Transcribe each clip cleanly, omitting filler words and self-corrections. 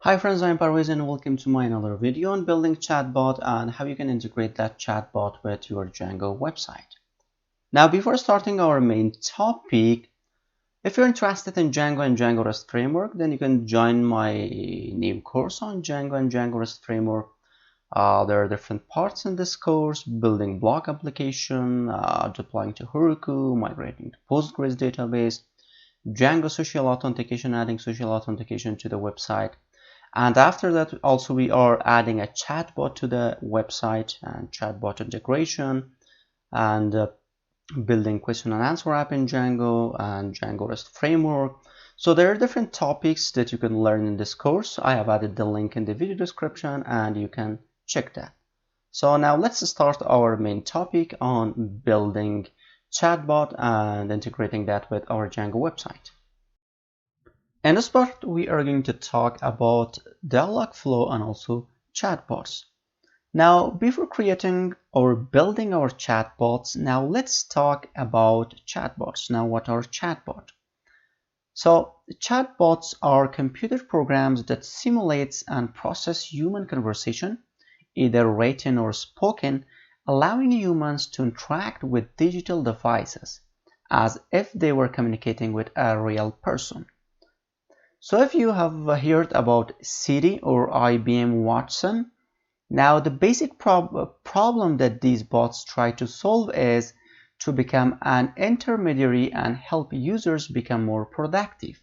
Hi friends, I'm Parvez and welcome to my another video on building chatbot and how you can integrate that chatbot with your Django website. Now before starting our main topic, if you're interested in Django and Django REST framework, then you can join my new course on Django and Django REST framework. There are different parts in this course: building block application, deploying to Heroku, migrating to Postgres database, Django social authentication, adding social authentication to the website. And after that, also we are adding a chatbot to the website and chatbot integration and building question and answer app in Django and Django REST framework. So there are different topics that you can learn in this course. I have added the link in the video description and you can check that. So now let's start our main topic on building chatbot and integrating that with our Django website. In this part, we are going to talk about Dialogflow and also chatbots. Now, before creating or building our chatbots, now let's talk about chatbots. Now, what are chatbots? So, chatbots are computer programs that simulates and process human conversation, either written or spoken, allowing humans to interact with digital devices as if they were communicating with a real person. So if you have heard about Siri or IBM Watson, now the basic problem that these bots try to solve is to become an intermediary and help users become more productive.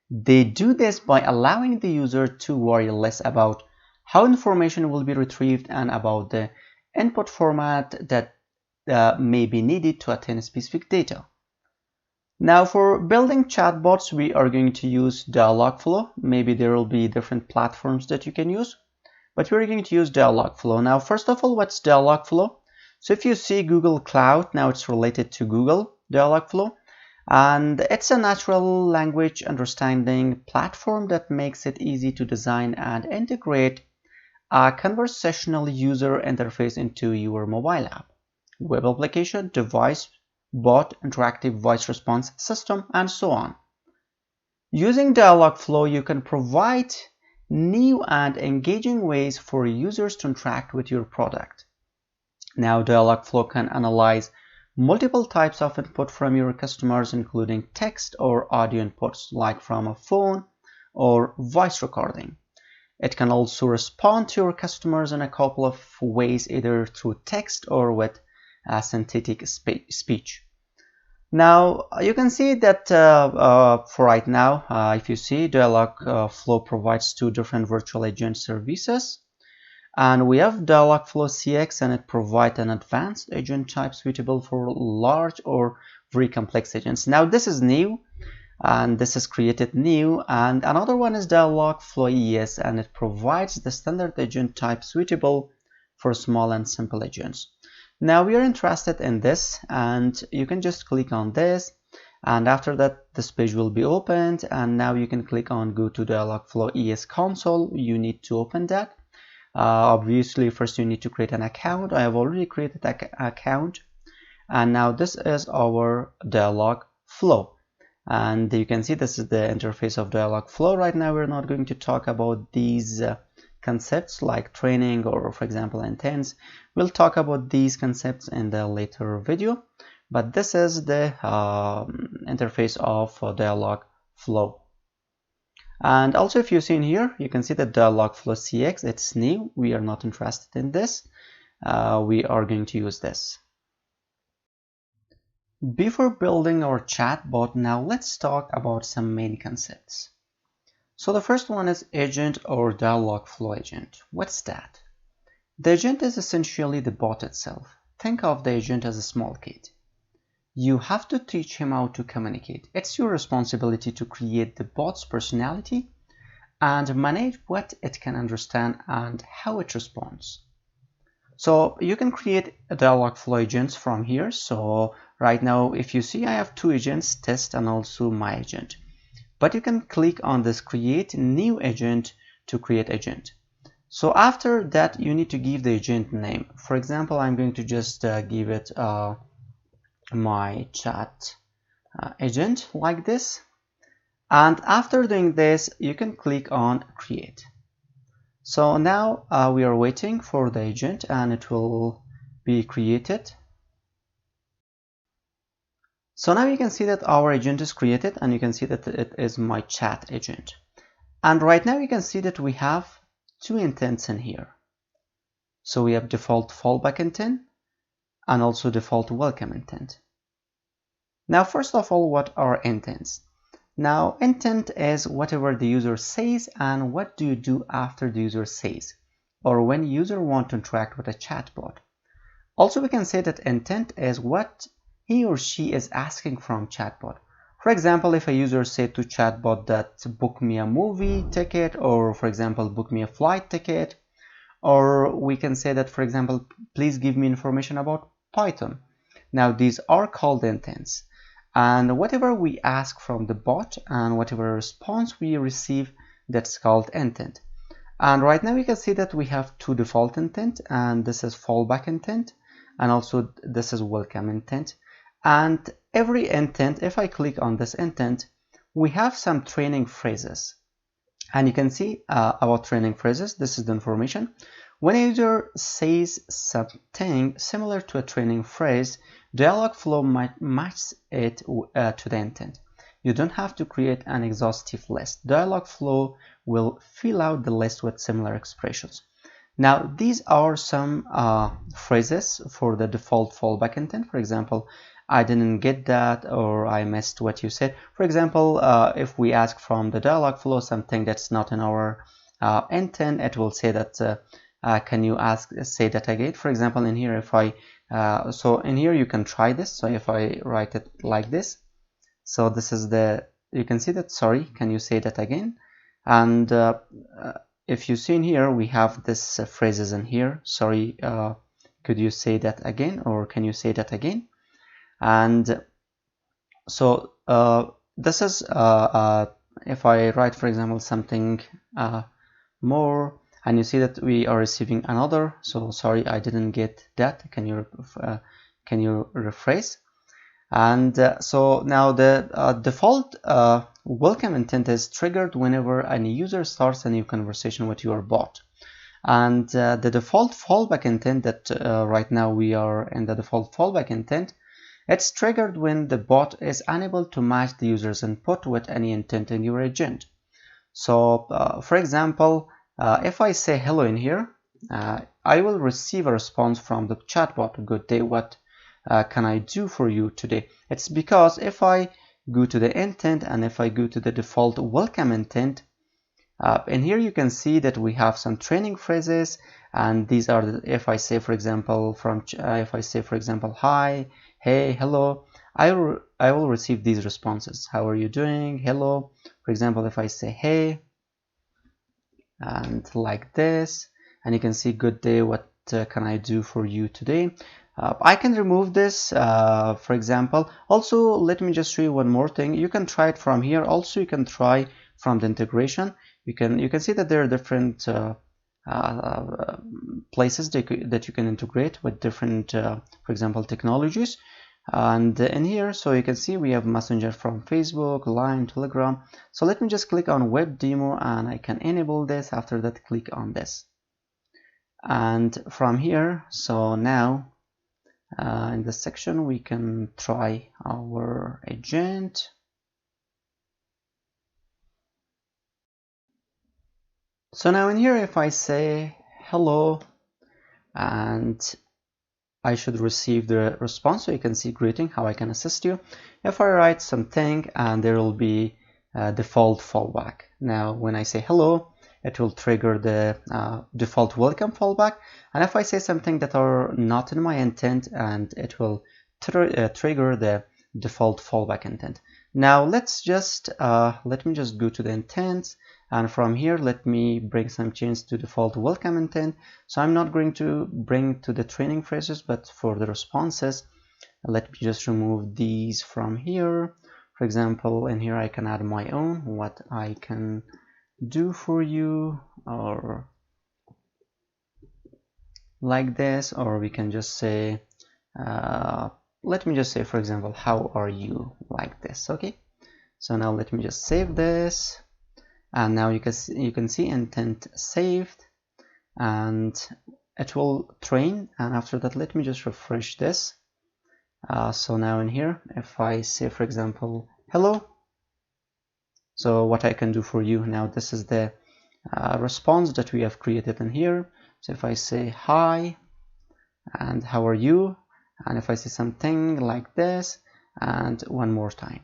They do this by allowing the user to worry less about how information will be retrieved and about the input format that may be needed to attain specific data. Now for building chatbots, we are going to use Dialogflow. Maybe there will be different platforms that you can use, but we're going to use Dialogflow. Now, first of all, what's Dialogflow? So if you see Google Cloud, now it's related to Google Dialogflow, and it's a natural language understanding platform that makes it easy to design and integrate a conversational user interface into your mobile app, web application, device, bot, interactive voice response system, and so on. Using Dialogflow, you can provide new and engaging ways for users to interact with your product. Now, Dialogflow can analyze multiple types of input from your customers, including text or audio inputs, like from a phone or voice recording. It can also respond to your customers in a couple of ways, either through text or with synthetic speech. Now you can see that for right now, if you see, Dialogflow provides two different virtual agent services, and we have Dialogflow CX, and it provides an advanced agent type suitable for large or very complex agents. Now this is new, and this is created new, and another one is Dialogflow ES, and it provides the standard agent type suitable for small and simple agents. Now we are interested in this, and you can just click on this, and after that this page will be opened, and now you can click on go to Dialogflow ES console. You need to open that. Obviously first you need to create an account. I have already created an account, and now this is our Dialogflow, and you can see this is the interface of Dialogflow. Right now we're not going to talk about these concepts like training or, for example, intents. We'll talk about these concepts in the later video, but this is the interface of Dialogflow. And also, if you see in here, you can see that Dialogflow CX, it's new. We are not interested in this. We are going to use this. Before building our chatbot, now let's talk about some main concepts. So the first one is agent or Dialogflow agent. What's that? The agent is essentially the bot itself. Think of the agent as a small kid. You have to teach him how to communicate. It's your responsibility to create the bot's personality and manage what it can understand and how it responds. So you can create a Dialogflow agents from here. So right now, if you see, I have two agents, test and also my agent. But you can click on this create new agent to create agent. So after that, you need to give the agent name. For example, I'm going to just give it my chat agent like this. And after doing this, you can click on create. So now we are waiting for the agent and it will be created. So now you can see that our agent is created and you can see that it is my chat agent. And right now you can see that we have two intents in here. So we have default fallback intent and also default welcome intent. Now, first of all, what are intents? Now, intent is whatever the user says and what do you do after the user says, or when user want to interact with a chatbot. Also, we can say that intent is what he or she is asking from chatbot. For example, if a user said to chatbot that book me a movie ticket, or for example, book me a flight ticket, or we can say that, for example, please give me information about Python. Now, these are called intents. And whatever we ask from the bot and whatever response we receive, that's called intent. And right now you can see that we have two default intent, and this is fallback intent, and also this is welcome intent. And every intent, if I click on this intent, we have some training phrases. And you can see about training phrases, this is the information. When a user says something similar to a training phrase, Dialogflow might match it to the intent. You don't have to create an exhaustive list. Dialogflow will fill out the list with similar expressions. Now, these are some phrases for the default fallback intent. For example, I didn't get that, or I missed what you said. For example, if we ask from the Dialogflow something that's not in our intent, it will say that can you say that again? For example, in here, if I so in here you can try this. So if I write it like this, so this is you can see that, sorry, can you say that again? And if you see in here, we have this phrases in here. Sorry, could you say that again, or can you say that again? And so this is if I write, for example, something more, and you see that we are receiving another. So sorry, I didn't get that. Can you rephrase? And so now the default welcome intent is triggered whenever any user starts a new conversation with your bot. And the default fallback intent that right now we are in the default fallback intent, it's triggered when the bot is unable to match the user's input with any intent in your agent. So for example, if I say hello in here, I will receive a response from the chatbot. Good day, what can I do for you today? It's because if I go to the intent and if I go to the default welcome intent, in here you can see that we have some training phrases, and these are if I say, for example, if I say, for example, hi, hey, hello, I will receive these responses. How are you doing? Hello. For example, if I say hey, and like this, and you can see good day, what can I do for you today? I can remove this, for example. Also, let me just show you one more thing. You can try it from here. Also, you can try from the integration. You can see that there are different places that you can integrate with different, for example, technologies. And in here, so you can see we have Messenger from Facebook, Line, Telegram. So let me just click on web demo and I can enable this. After that, click on this. And from here, so now in this section, we can try our agent. So now in here, if I say hello, and I should receive the response. So you can see greeting, how I can assist you. If I write something, and there will be default fallback. Now when I say hello, it will trigger the default welcome fallback. And if I say something that are not in my intent, and it will trigger the default fallback intent. Now let's just let me just go to the intents, and from here let me bring some change to default welcome intent. So I'm not going to bring to the training phrases, but for the responses, let me just remove these from here. For example, in here I can add my own, what I can do for you, or like this, or we can just say let me just say, for example, how are you, like this. Okay, So now let me just save this, and now you can see intent saved, and it will train. And after that, let me just refresh this. So now in here, if I say, for example, hello, so what I can do for you now, this is the response that we have created in here. So if I say hi and how are you, and if I say something like this, and one more time,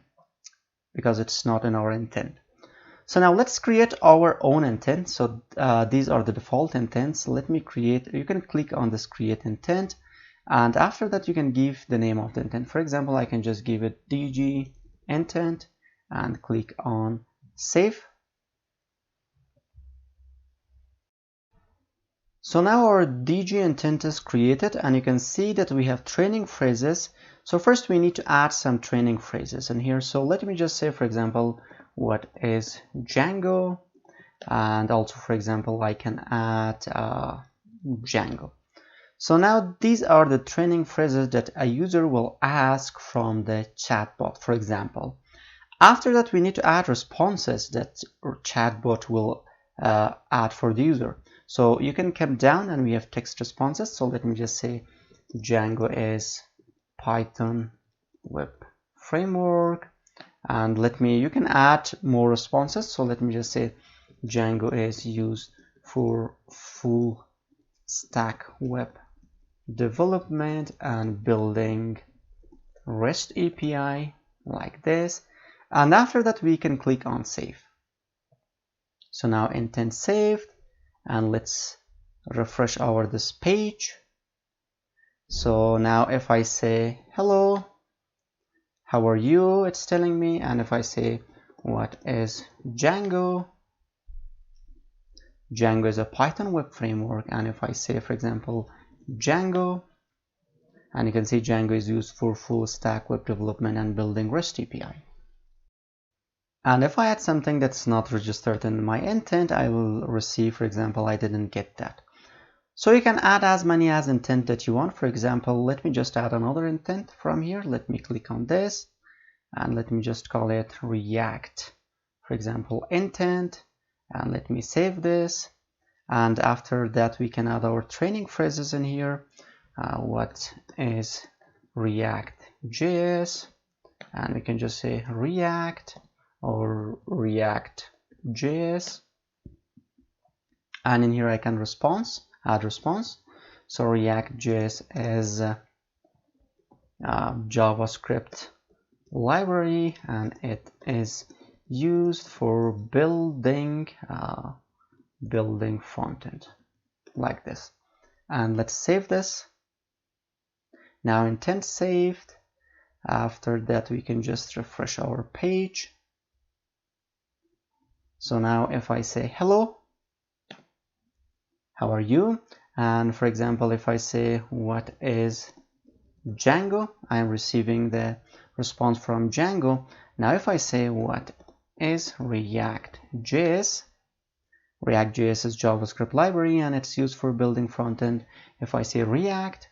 because it's not in our intent. So now let's create our own intent. So these are the default intents. Let me create, you can click on this create intent, and after that you can give the name of the intent. For example, I can just give it DG intent and click on save. So now our DG intent is created, and you can see that we have training phrases. So first we need to add some training phrases in here. So let me just say, for example, what is Django? And also, for example, I can add Django. So now these are the training phrases that a user will ask from the chatbot, for example. After that, we need to add responses that chatbot will add for the user. So you can come down and we have text responses. So let me just say Django is Python web framework, and you can add more responses. So let me just say Django is used for full stack web development and building REST API, like this. And after that we can click on save. So now intent saved, and let's refresh this page. So now if I say hello, how are you, it's telling me. And if I say what is Django, Django is a Python web framework. And if I say, for example, Django, and you can see Django is used for full stack web development and building REST API. And if I add something that's not registered in my intent, I will receive, for example, I didn't get that. So you can add as many as intent that you want. For example, let me just add another intent from here. Let me click on this and let me just call it React, for example, intent, and let me save this. And after that, we can add our training phrases in here. What is React.js? And we can just say React or React.js. And in here I can add response. So React.js is a JavaScript library, and it is used for building front end, like this. And let's save this. Now intent saved. After that we can just refresh our page. So now if I say hello, how are you? And for example, if I say what is Django, I am receiving the response from Django. Now if I say what is React.js, React.js is JavaScript library and it's used for building front end. If I say React,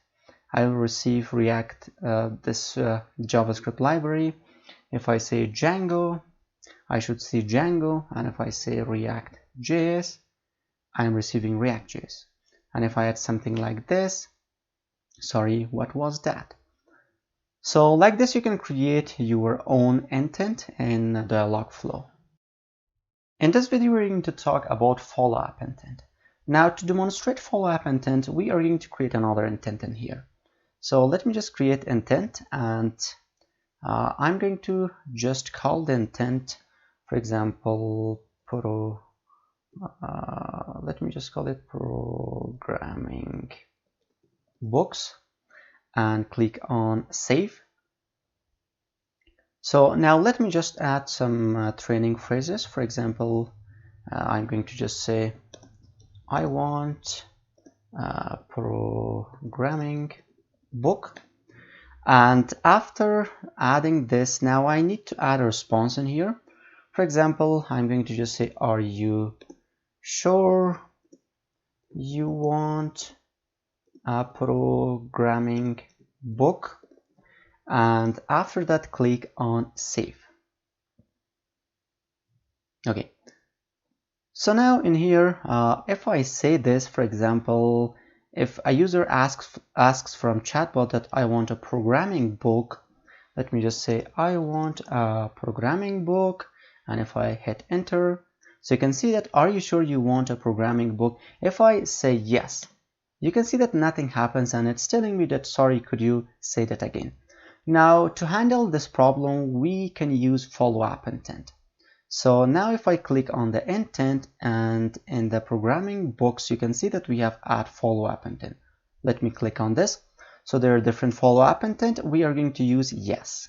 I will receive React, this JavaScript library. If I say Django, I should see Django. And if I say React.js, I'm receiving React.js. And if I add something like this, sorry, what was that? So like this, you can create your own intent in Dialogflow. In this video, we're going to talk about follow-up intent. Now, to demonstrate follow-up intent, we are going to create another intent in here. So let me just create intent, and I'm going to just call the intent, for example, let me just call it programming books, and click on save. So now let me just add some training phrases. For example, I'm going to just say I want a programming book. And after adding this, now I need to add a response in here. For example, I'm going to just say, are you sure you want a programming book? And after that, click on save. Okay, so now in here, if I say this, for example, if a user asks from chatbot that I want a programming book, let me just say I want a programming book, and if I hit enter, so you can see that are you sure you want a programming book? If I say yes, you can see that nothing happens and it's telling me that sorry, could you say that again? Now to handle this problem, we can use follow-up intent. So now if I click on the intent, and in the programming box you can see that we have add follow-up intent. Let me click on this. So there are different follow-up intent. We are going to use yes.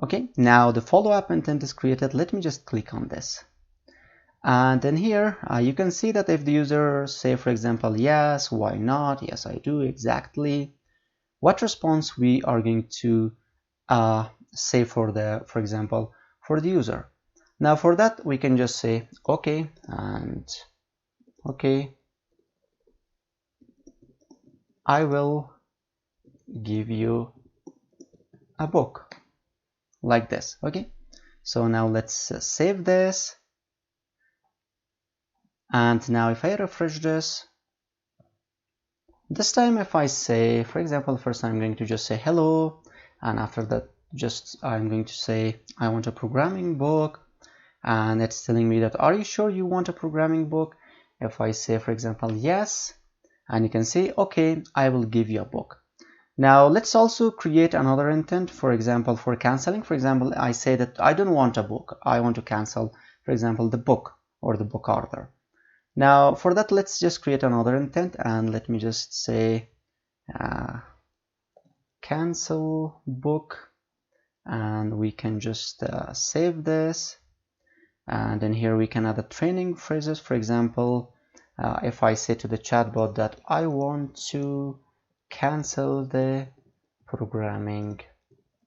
Okay, now the follow-up intent is created. Let me just click on this. And then here you can see that if the user say, for example, yes, why not? Yes, I do, exactly. What response we are going to say for example, for the user. Now for that we can just say okay, and okay, I will give you a book, like this. Okay, so now let's save this, and now if I refresh this time, if I say, for example, first I'm going to just say hello, and after that just I'm going to say I want a programming book, and it's telling me that are you sure you want a programming book? If I say, for example, yes, and you can see okay, I will give you a book. Now let's also create another intent, for example, for canceling. For example, I say that I don't want a book, I want to cancel, for example, the book or the book order. Now for that, let's just create another intent, and let me just say cancel book, and we can just save this, and then here we can add the training phrases. For example, if I say to the chatbot that I want to cancel the programming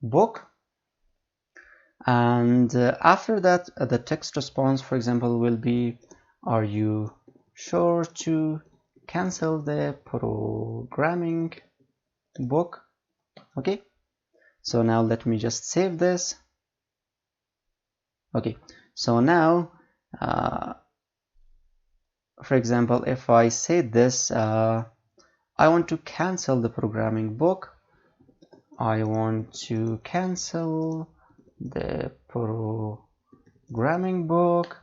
book, and after that the text response, for example, will be are you sure to cancel the programming book? Okay, so now let me just save this. Okay, so now for example, if I say this, I want to cancel the programming book, I want to cancel the programming book,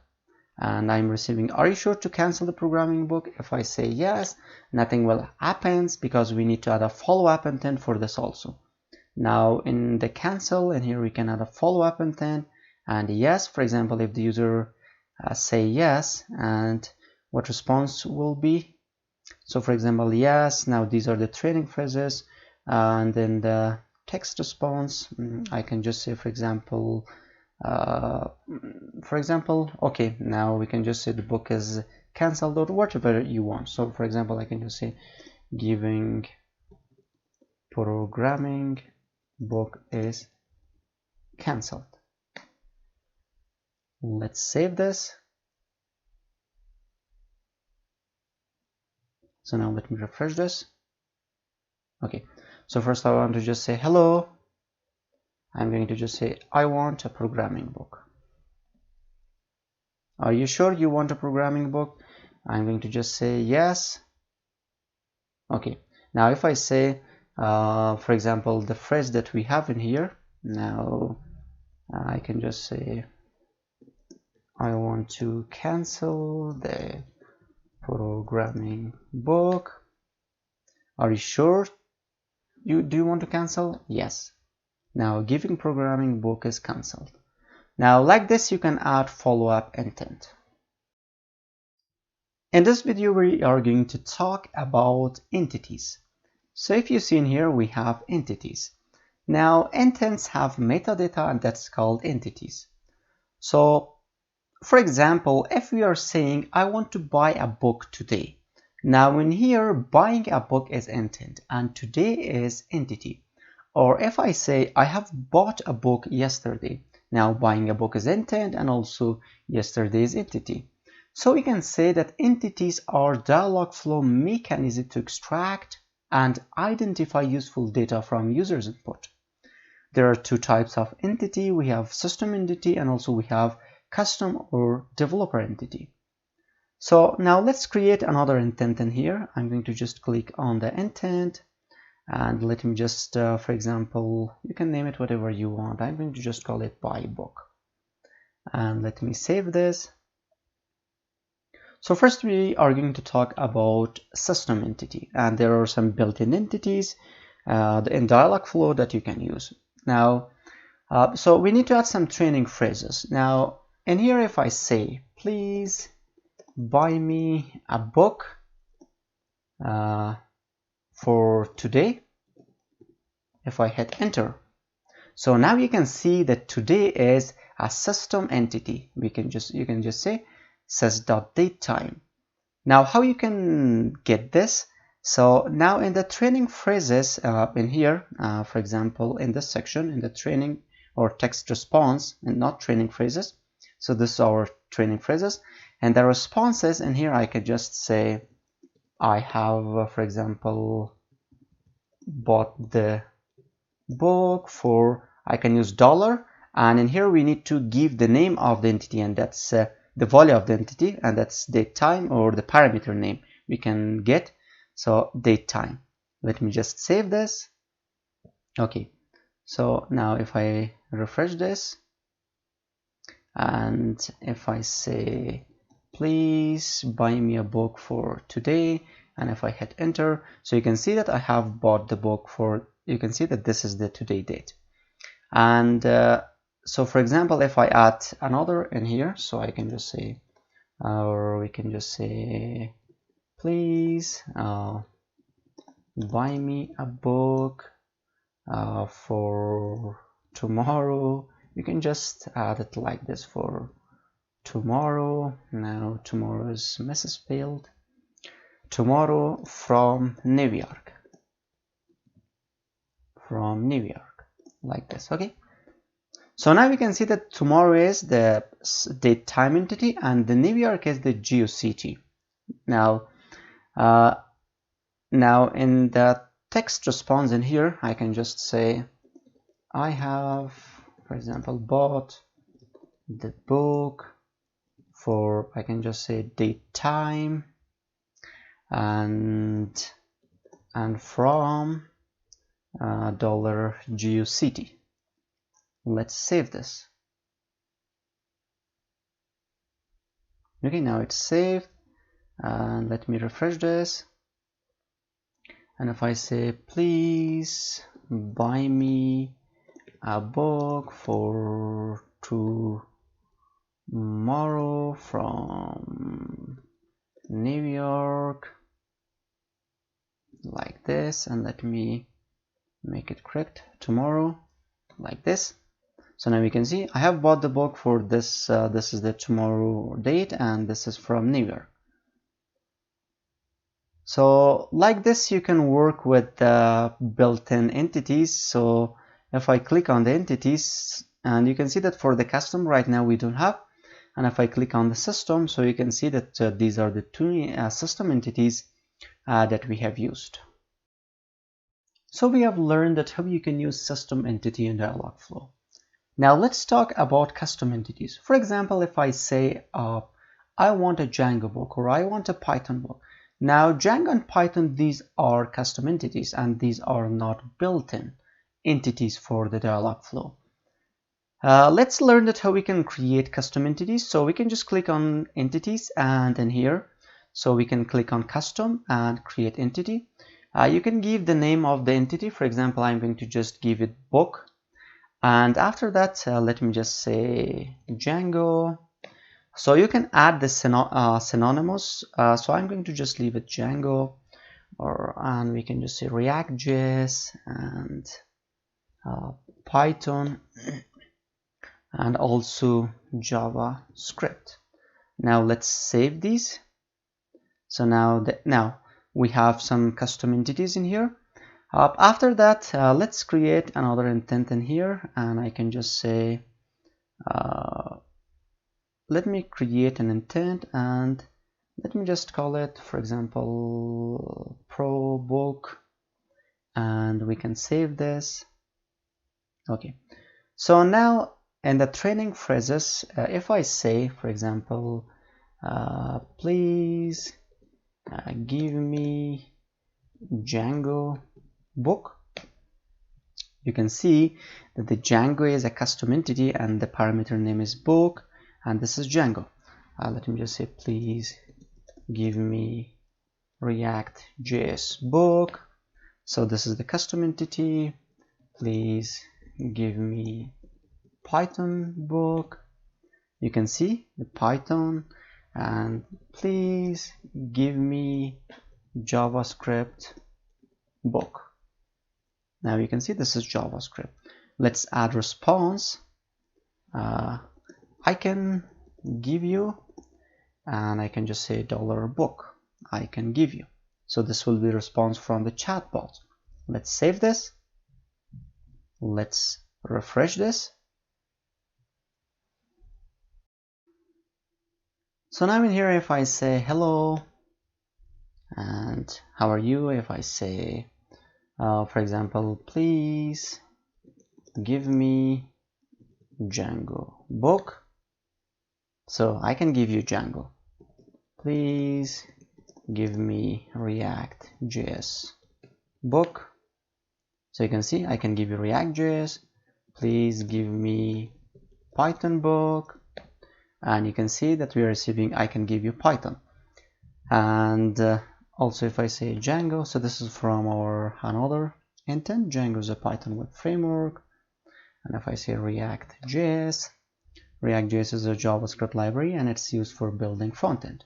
and I'm receiving are you sure to cancel the programming book? If I say yes, nothing will happen because we need to add a follow-up intent for this also. Now in the cancel, and here we can add a follow-up intent, and yes, for example, if the user say yes, and what response will be? So for example, yes, now these are the training phrases, and then the text response, I can just say, for example, okay, now we can just say the book is cancelled or whatever you want. So for example, I can just say giving programming book is cancelled. Let's save this. So now let me refresh this. Okay, so first I want to just say hello. I'm going to just say I want a programming book. Are you sure you want a programming book? I'm going to just say yes. Okay, now if I say for example, the phrase that we have in here, now I can just say I want to cancel the programming book. Are you sure do you want to cancel? Yes. Now giving programming book is cancelled. Now like this you can add follow-up intent. In this video we are going to talk about entities. So if you see in here we have entities. Now intents have metadata, and that's called entities. So for example, if we are saying I want to buy a book today, now in here buying a book is intent and today is entity. Or if I say I have bought a book yesterday, now buying a book is intent and also yesterday is entity. So we can say that entities are Dialogflow mechanism to extract and identify useful data from users' input. there are two types of entity. We have system entity and also we have custom or developer entity. So now let's create another intent in here. I'm going to just click on the intent and let me just, for example, you can name it whatever you want. I'm going to just call it buy book. And let me save this. So first we are going to talk about system entity, and there are some built-in entities in Dialogflow that you can use. Now, so we need to add some training phrases. Now, in here, if I say, please buy me a book for today, if I hit enter, so now you can see that today is a system entity. You can just say sys.datetime. Now, how you can get this? So now in the training phrases in here, for example, in this section, in the training or text response, and not training phrases. So this is our training phrases, and the responses in here, I could just say, I have, for example, bought the book for, I can use $, and in here we need to give the name of the entity, and that's the value of the entity, and that's date time, or the parameter name we can get. So date time. Let me just save this. Okay, so now if I refresh this and if I say please buy me a book for today, and if I hit enter, so you can see that I have bought the book for, you can see that this is the today date. And so for example, if I add another in here, so I can just say, or we can just say, please buy me a book for tomorrow. You can just add it like this, for tomorrow. Now tomorrow is misspelled. Tomorrow from New York. From New York, like this. Okay. So now we can see that tomorrow is the date time entity and the New York is the geocity. Now, now in the text response in here, I can just say, I have, for example, bought the book for, I can just say date time and from $geocity. Let's save this. Okay, now it's saved, and let me refresh this. And if I say please buy me a book for tomorrow from New York, like this, and let me make it correct, tomorrow, like this. So now we can see I have bought the book for this, this is the tomorrow date, and this is from New York. So like this, you can work with built-in entities. So if I click on the entities, and you can see that for the custom right now we don't have, and if I click on the system, so you can see that these are the two system entities that we have used. So we have learned that how you can use system entity in Dialogflow. Now let's talk about custom entities. For example, if I say I want a Django book or I want a Python book. Now Django and Python, these are custom entities and these are not built-in entities for the Dialogflow. Let's learn that how we can create custom entities. So we can just click on entities, and in here, so we can click on custom and create entity. You can give the name of the entity. For example, I'm going to just give it book. And after that, let me just say Django. So you can add the synonymous. So I'm going to just leave it Django, and we can just say React.js and Python and also JavaScript. Now let's save these. So now we have some custom entities in here. After that, let's create another intent in here, and I can just say let me create an intent, and let me just call it, for example, pro book, and we can save this. Okay, so now in the training phrases, if I say, for example, please give me Django book, you can see that the Django is a custom entity and the parameter name is book, and this is Django. Let me just say, please give me React.js book. So this is the custom entity. Please give me Python book. You can see the Python, and please give me JavaScript book. Now you can see this is JavaScript. Let's add response. I can give you, and I can just say $book. I can give you. So this will be response from the chatbot. Let's save this. Let's refresh this. So now in here, if I say hello and how are you, if I say for example, please give me Django book, so I can give you Django. Please give me React.js book, so you can see I can give you React.js. Please give me Python book, and you can see that we are receiving I can give you Python. And also if I say Django, so this is from our another intent. Django is a Python web framework. And if I say React.js, React.js is a JavaScript library and it's used for building frontend.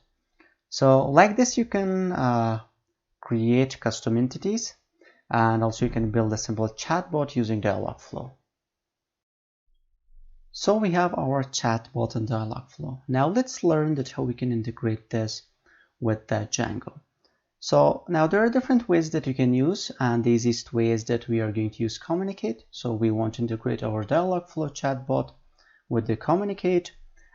So like this, you can create custom entities, and also you can build a simple chatbot using Dialogflow. So we have our chatbot and Dialogflow. Now let's learn that how we can integrate this with Django. So now there are different ways that you can use, and the easiest way is that we are going to use Kommunicate. So we want to integrate our Dialogflow chatbot with the Kommunicate,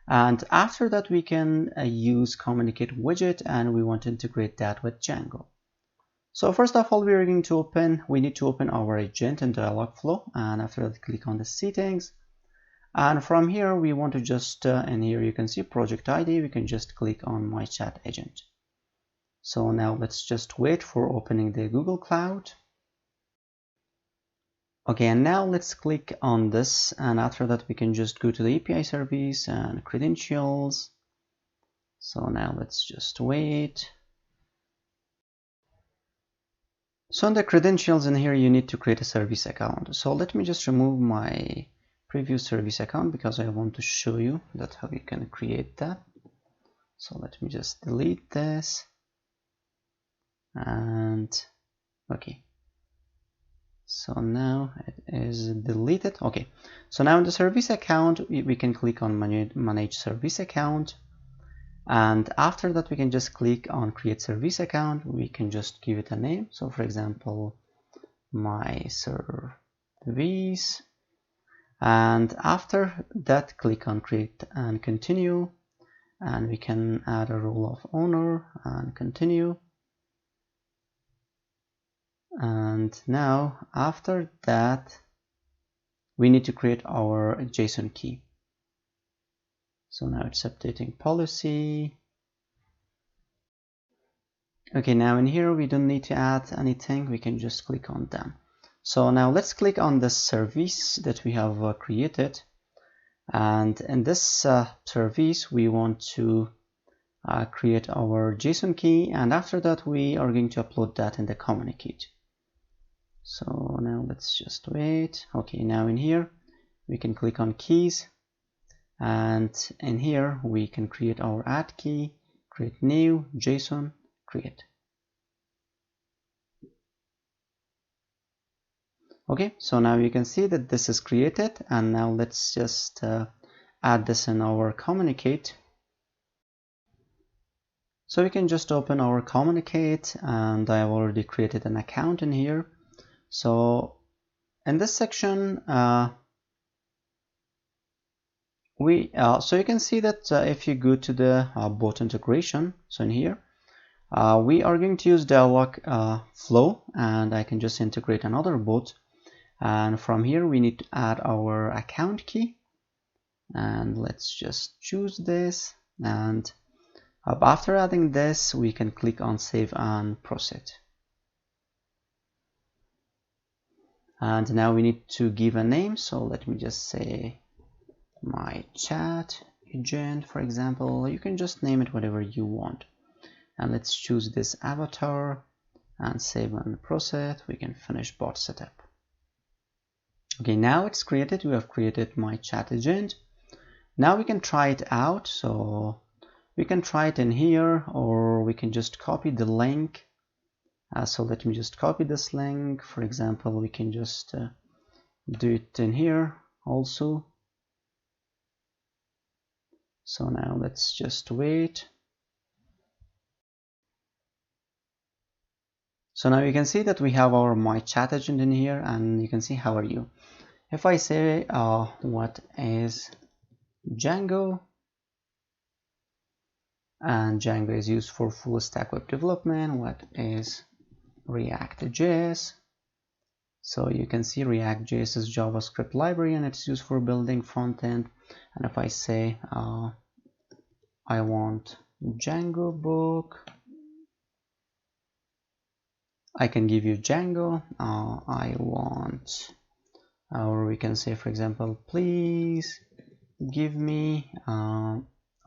and after that we can use Kommunicate widget, and we want to integrate that with Django. So first of all, we need to open our agent in Dialogflow, and after that click on the settings, and from here we want to just and here you can see project ID, we can just click on my chat agent. So now let's just wait for opening the Google Cloud. Okay, and now let's click on this, and after that we can just go to the API service and credentials. So now let's just wait. So in the credentials in here, you need to create a service account. So let me just remove my previous service account because I want to show you that how you can create that. So let me just delete this. And okay, so now it is deleted. Okay, so now in the service account we can click on manage service account, and after that we can just click on create service account. We can just give it a name, so for example my service, and after that click on create and continue, and we can add a role of owner and continue. And now after that we need to create our JSON key. So now it's updating policy. Okay, now in here we don't need to add anything, we can just click on them. So now let's click on the service that we have created, and in this service we want to create our JSON key, and after that we are going to upload that in the Kommunicate. So now let's just wait. Okay, now in here we can click on keys, and in here we can create our add key, create new, JSON, create. Okay, so now you can see that this is created, and now let's just add this in our Kommunicate. So we can just open our Kommunicate, and I have already created an account in here. So in this section so you can see that if you go to the bot integration, so in here we are going to use Dialogflow, and I can just integrate another bot, And from here we need to add our account key, and let's just choose this. And after adding this, we can click on save and proceed. And now we need to give a name, so let me just say my chat agent, for example. You can just name it whatever you want. And let's choose this avatar and save and proceed. We can finish bot setup. Okay, now it's created. We have created my chat agent. Now we can try it out. So we can try it in here, or we can just copy the link. So let me just copy this link. For example, we can just do it in here also. So now let's just wait. So now you can see that we have our my chat agent in here, and you can see how are you. If I say what is Django, and Django is used for full stack web development, what is React.js? So you can see React.js is JavaScript library, and it's used for building front end. And if I say I want Django book, I can give you Django. I want, or we can say, for example, please give me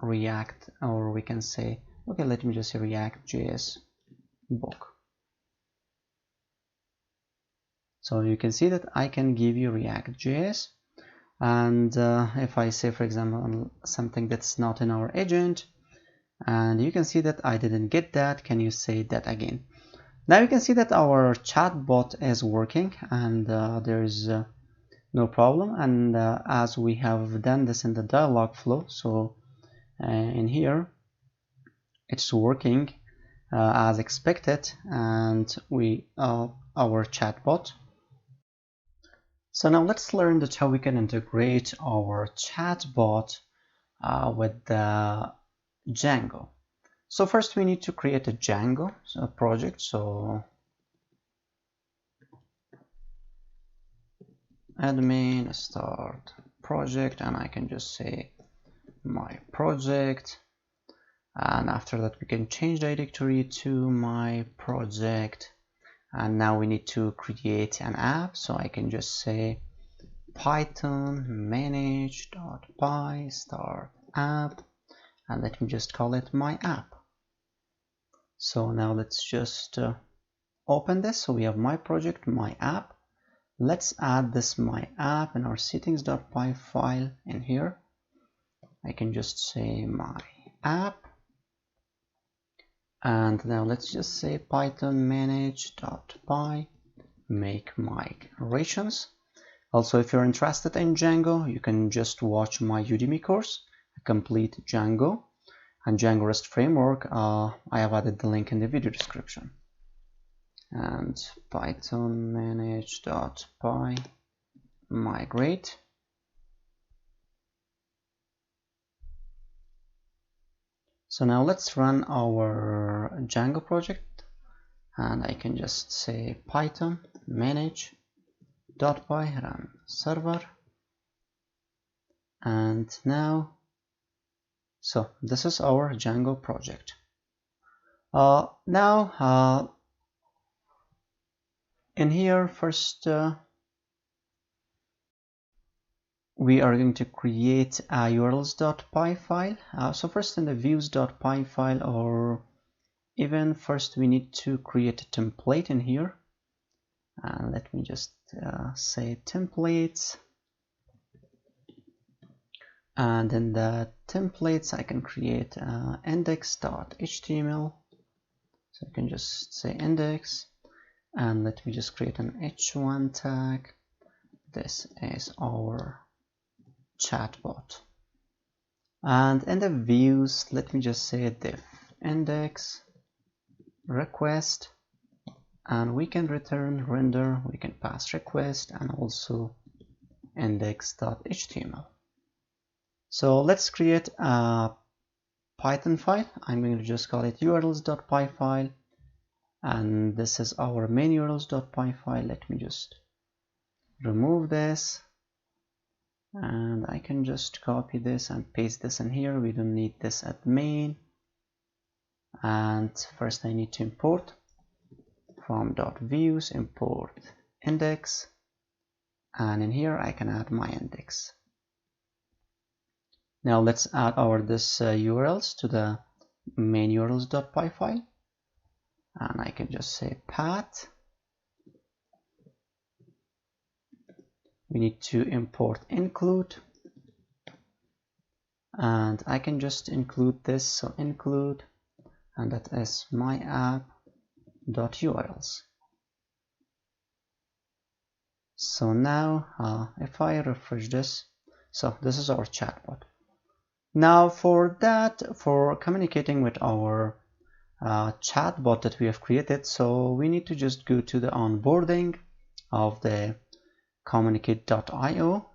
React, or we can say, okay, let me just say React.js book. So you can see that I can give you React.js. And if I say, for example, something that's not in our agent, and you can see that I didn't get that, can you say that again? Now you can see that our chatbot is working, and there's no problem. And as we have done this in the Dialogflow, so in here it's working as expected, and we our chatbot. So now let's learn that how we can integrate our chatbot with the Django. So first we need to create a Django project. So admin start project, and I can just say my project, and after that we can change the directory to my project. And now we need to create an app, so I can just say python manage.py start app, and let me just call it my app. So now let's just open this. So we have my project, my app. Let's add this my app in our settings.py file in here. I can just say my app, and now let's just say python manage.py make migrations. Also, if you're interested in Django, you can just watch my Udemy course, Complete Django and Django REST Framework. I have added the link in the video description. And python manage.py migrate. So now let's run our Django project, and I can just say python manage.py run server. And now, so this is our Django project. Now in here first we are going to create a urls.py file. So first in the views.py file, or even first we need to create a template in here. And let me just say templates, and in the templates I can create index.html. So I can just say index, and let me just create an h1 tag. This is our chatbot. And in the views, let me just say div index request, and we can return render, we can pass request, and also index.html. So let's create a Python file. I'm going to just call it urls.py file, and this is our main urls.py file. Let me just remove this, and I can just copy this and paste this in here. We don't need this at main. And first I need to import from .views, import index, and in here I can add my index. Now let's add our URLs to the main urls.py file, and I can just say path. We need to import include, and I can just include this, so include, and that is my app.urls. So now if I refresh this, so this is our chatbot. Now for communicating with our chatbot that we have created, so we need to just go to the onboarding of the Kommunicate.io.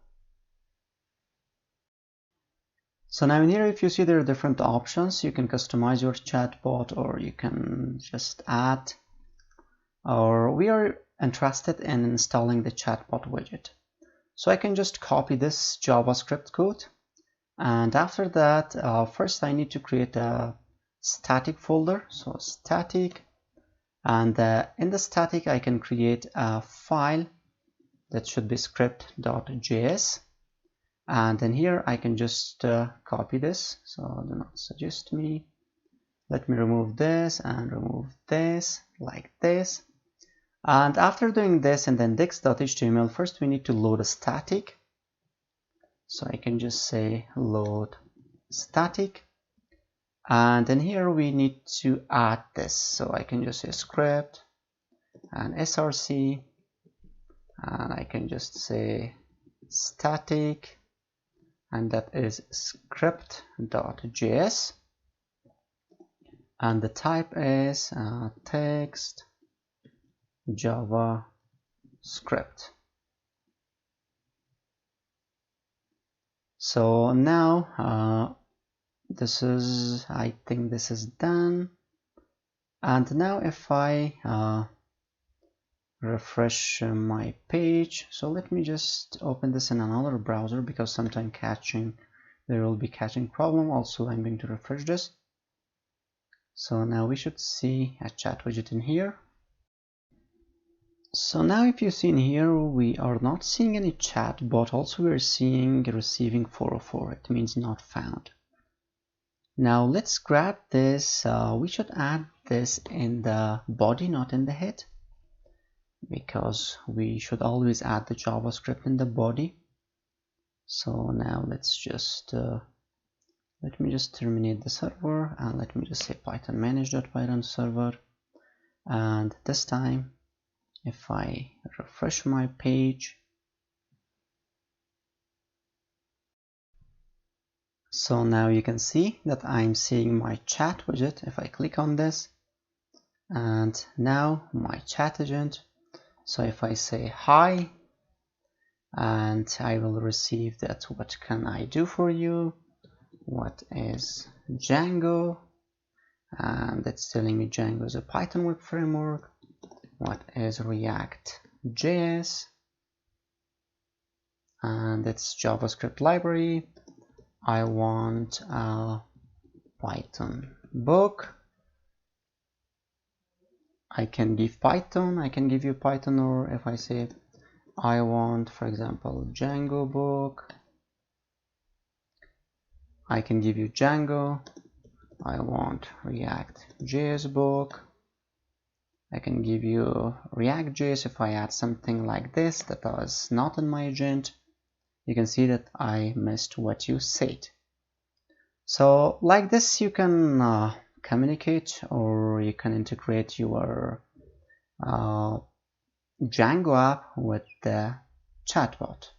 So now in here, if you see, there are different options. You can customize your chatbot, or you can just add, or we are interested in installing the chatbot widget. So I can just copy this JavaScript code, and after that, first I need to create a static folder. So static, and in the static I can create a file that should be script.js, and in here I can just copy this. So do not suggest me. Let me remove this and remove this like this. And after doing this in the index.html, first we need to load a static. So I can just say load static, and in here we need to add this. So I can just say script and src, and I can just say static, and that is script.js, and the type is text JavaScript. So now I think this is done. And now if I refresh my page, so let me just open this in another browser, because sometimes there will be caching problem. Also, I'm going to refresh this. So now we should see a chat widget in here. So now if you see in here, we are not seeing any chat, but also we're seeing receiving 404. It means not found. Now let's grab this. We should add this in the body, not in the head, because we should always add the JavaScript in the body. So now let's just let me just terminate the server, and let me just say python manage.python server. And this time, if I refresh my page, so now you can see that I'm seeing my chat widget. If I click on this, and now my chat agent. So if I say hi, and I will receive that, what can I do for you? What is Django? And it's telling me Django is a Python web framework. What is React.js? And it's JavaScript library. I want a Python book. I can give Python, I can give you Python, or if I say I want, for example, Django book, I can give you Django. I want React.js book. I can give you React.js. If I add something like this that was not in my agent, you can see that I missed what you said. So like this, you can communicate, or you can integrate your Django app with the chatbot.